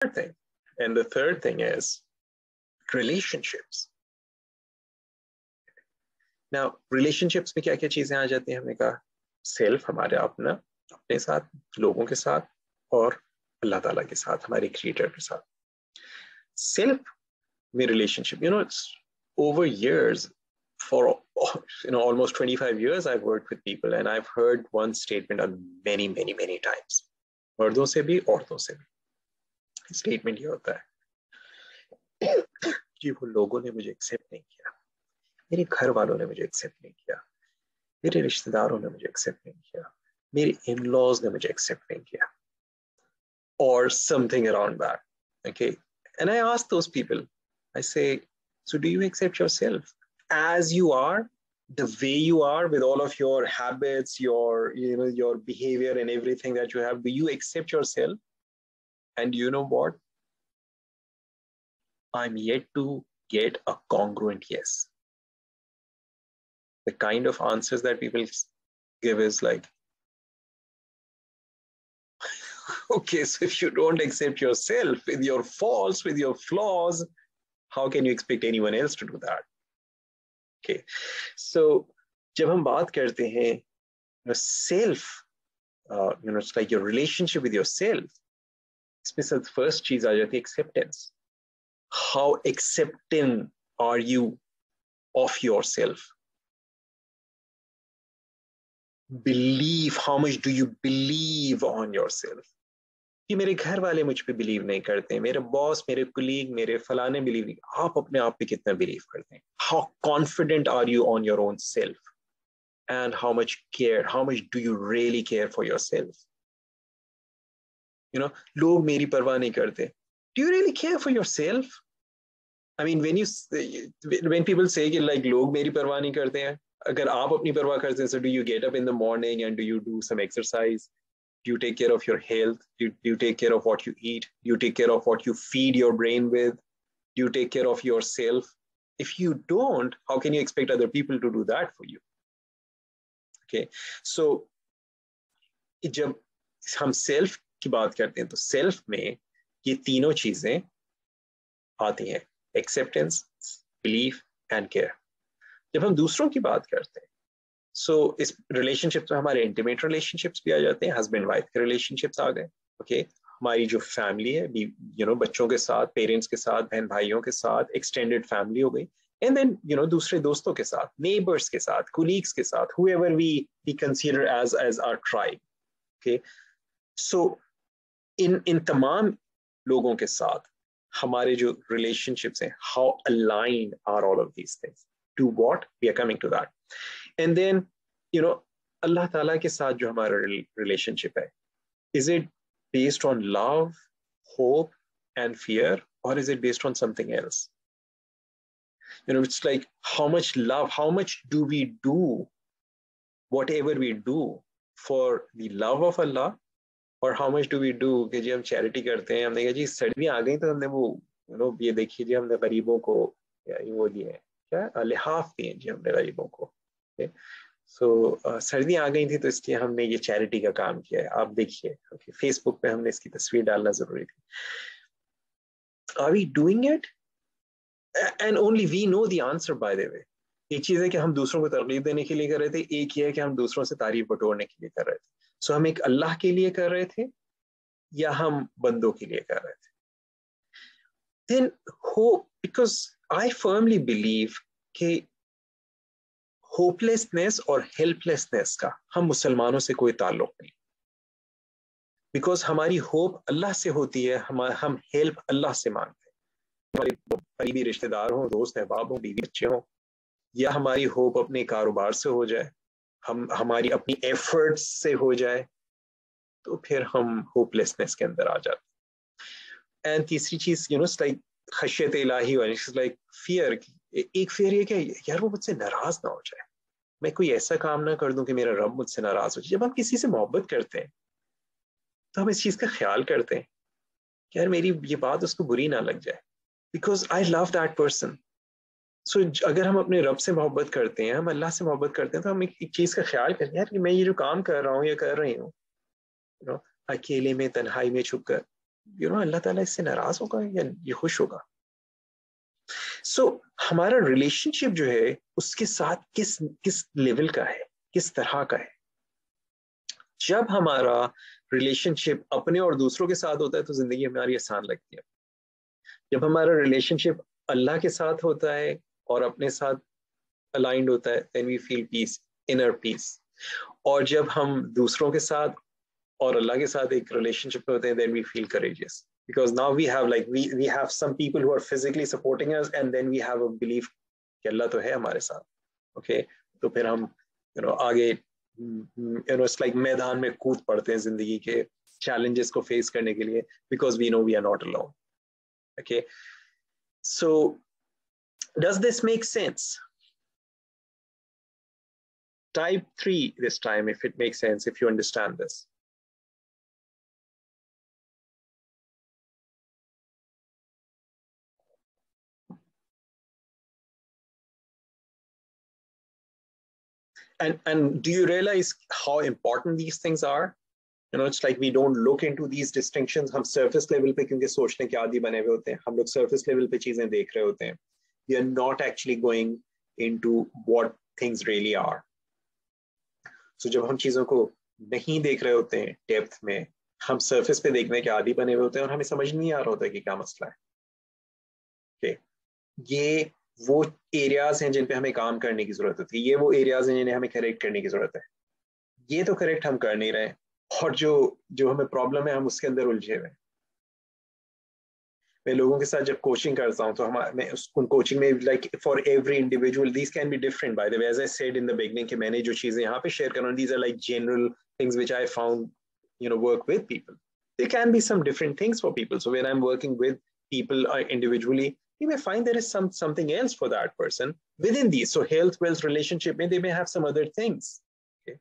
thing. And the third thing is relationships. Now, relationships में क्या क्या चीजें आ जाती हैं? हमने कहा सेल्फ, हमारे अपने साथ, लोगों के साथ, और अल्लाह ताला के साथ, हमारे क्रिएटर के साथ. सेल्फ में relationship, it's over years, for almost 25 years I've worked with people, and I've heard one statement on many times. मर्दों से भी, औरतों से भी. स्टेटमेंट ये होता है कि वो लोगों ने मुझे एक्सेप्ट नहीं किया, मेरे घर वालों ने मुझे एक्सेप्ट नहीं किया, मेरे रिश्तेदारों ने मुझे एक्सेप्ट नहीं किया, मेरे इन-लॉज ने मुझे एक्सेप्ट नहीं किया, or something around that. Okay, and I ask those people, I say, so do you accept yourself as you are, the way you are, with all of your habits, your behavior and everything that you have? Do you accept yourself? And you know what? I'm yet to get a congruent yes. The kind of answers that people give is like, okay, so if you don't accept yourself with your faults, with your flaws, how can you expect anyone else to do that? Okay, so जब हम बात करते हैं self, it's like your relationship with yourself. इसमें सब first चीज आ जाती है acceptance. How accepting are you of yourself? Believe, how much do you believe on yourself? कि मेरे घर वाले मुझ पे बिलीव नहीं करते, मेरे बॉस, मेरे कुलीग, मेरे फलाने बिलीव नहीं, आप अपने आप पे कितना बिलीव करते हैं? How confident are you on your own self? And how much do you really care for yourself? लोग मेरी परवाह नहीं करते. Do you really care for yourself? I mean, when people say कि like लोग मेरी परवाह नहीं करते हैं, अगर आप अपनी परवाह करते हैं, so do you get up in the morning and do you do some exercise? Do you take care of your health? Do you take care of what you eat? Do you take care of what you feed your brain with? Do you take care of yourself? If you don't, how can you expect other people to do that for you? Okay, so जब हम self की बात करते हैं तो self में ये तीनों चीजें आती हैं: acceptance, belief and care. जब हम दूसरों की बात करते हैं, so इस relationships में हमारे intimate relationships भी आ जाते हैं, husband wife के relationships आ गए. Okay, हमारी जो family है, बच्चों के साथ, parents के साथ, बहन भाइयों के साथ, extended family हो गई, and then दूसरे दोस्तों के साथ, neighbors के साथ, colleagues के साथ, whoever we consider as our tribe. Okay, so in तमाम लोगों के साथ हमारे जो relationships हैं, how aligned are all of these things? To what? We are coming to that. And then, Allah Ta'ala के साथ जो हमारा relationship है, is it based on love, hope, and fear, or is it based on something else? It's like how much love, how much do we do whatever we do for the love of Allah, or how much do we do कि जी हम charity करते हैं, हमने कहा जी सर्दियाँ आ गई तो हमने वो ये देखिए जी हमने गरीबों को वो दिए, क्या लिहाफ दिए जी हमने गरीबों को. So सर्दियाँ आ गई थी तो इसलिए हमने ये चैरिटी का काम किया है, आप देखिए. Okay, फेसबुक पे हमने इसकी तस्वीर डालना जरूरी थी. Are we doing it? And only we know the answer, by the way. एक चीज है कि हम दूसरों को तरगीब देने के लिए कर रहे थे, एक ये है कि हम दूसरों से तारीफ बटोरने के लिए कर रहे थे. So हम एक अल्लाह के लिए कर रहे थे या हम बंदों के लिए कर रहे थे? Then hope, because I firmly believe कि होपलेसनेस और हेल्पलेसनेस का हम मुसलमानों से कोई ताल्लुक नहीं. बिकॉज हमारी होप अल्लाह से होती है, हम हेल्प अल्लाह से मांगते हैं. हमारे करीबी रिश्तेदार हों, दोस्त अहबाब हों, बीवी बच्चे हों, या हमारी होप अपने कारोबार से हो जाए, हमारी अपनी एफर्ट्स से हो जाए, तो फिर हम होपलेसनेस के अंदर आ जाते हैं. एंड तीसरी चीज लाइक खशियत इलाही, लाइक फियर. एक फियर ये कि यार वो मुझसे नाराज ना हो जाए, मैं कोई ऐसा काम ना कर दूं कि मेरा रब मुझसे नाराज हो जाए. जब हम किसी से मोहब्बत करते हैं तो हम इस चीज का ख्याल करते हैं कि यार मेरी ये बात उसको बुरी ना लग जाए, because I love that person. So अगर हम अपने रब से मोहब्बत करते हैं, हम अल्लाह से मोहब्बत करते हैं, तो हम एक चीज का ख्याल करते हैं, यार मैं ये जो काम कर रहा हूँ या कर रही हूँ, अकेले में, तन्हाई में, छुप कर, अल्लाह ताला इससे नाराज होगा या ये खुश होगा? सो हमारा रिलेशनशिप जो है उसके साथ किस किस लेवल का है, किस तरह का है? जब हमारा रिलेशनशिप अपने और दूसरों के साथ होता है तो जिंदगी हमारी आसान लगती है। जब हमारा रिलेशनशिप अल्लाह के साथ होता है और अपने साथ अलाइंड होता है, then we feel peace, inner peace. और जब हम दूसरों के साथ और अल्लाह के साथ एक रिलेशनशिप में होते हैं, then we feel courageous, because now we have some people who are physically supporting us, and then we have a belief कि अल्लाह तो है हमारे साथ। ओके, तो फिर हम आगे it's like मैदान में कूद पड़ते हैं जिंदगी के चैलेंजेस को फेस करने के लिए, because we know we are not alone. Okay, so does this make sense? Type 3 this time, if it makes sense, if you understand this. And do you realize how important these things are? It's like we don't look into these distinctions. हम surface level पे क्योंकि सोचने के आदी बने हुए होते हैं, हम लोग surface level पे चीजें देख रहे होते हैं. We are not actually going into what things really are. So जब हम चीजों को नहीं देख रहे होते हैं डेप्थ में, हम surface पे देखने के आदी बने हुए होते हैं और हमें समझ नहीं आ रहा होता कि क्या मसला है. Okay, ये वो एरियाज हैं जिन पे हमें काम करने की जरूरत होती है, ये वो एरियाज हैं जिन्हें हमें करेक्ट करने की जरूरत है. ये तो करेक्ट हम कर नहीं रहे, और जो जो हमें प्रॉब्लम है हम उसके अंदर उलझे हुए. मैं लोगों के साथ जब कोचिंग करता हूँ तो मैं उन कोचिंग में like for every individual these can be different by the way, as I said in the beginning कि मैंने जो चीजें यहाँ पे शेयर कर रहा हूँ, these are like general things which I found work with people. There can be some different things for people. So when I am working with people individually, you may find there is something else for that person within these. So health, wealth, relationship, they may have some other things. Okay.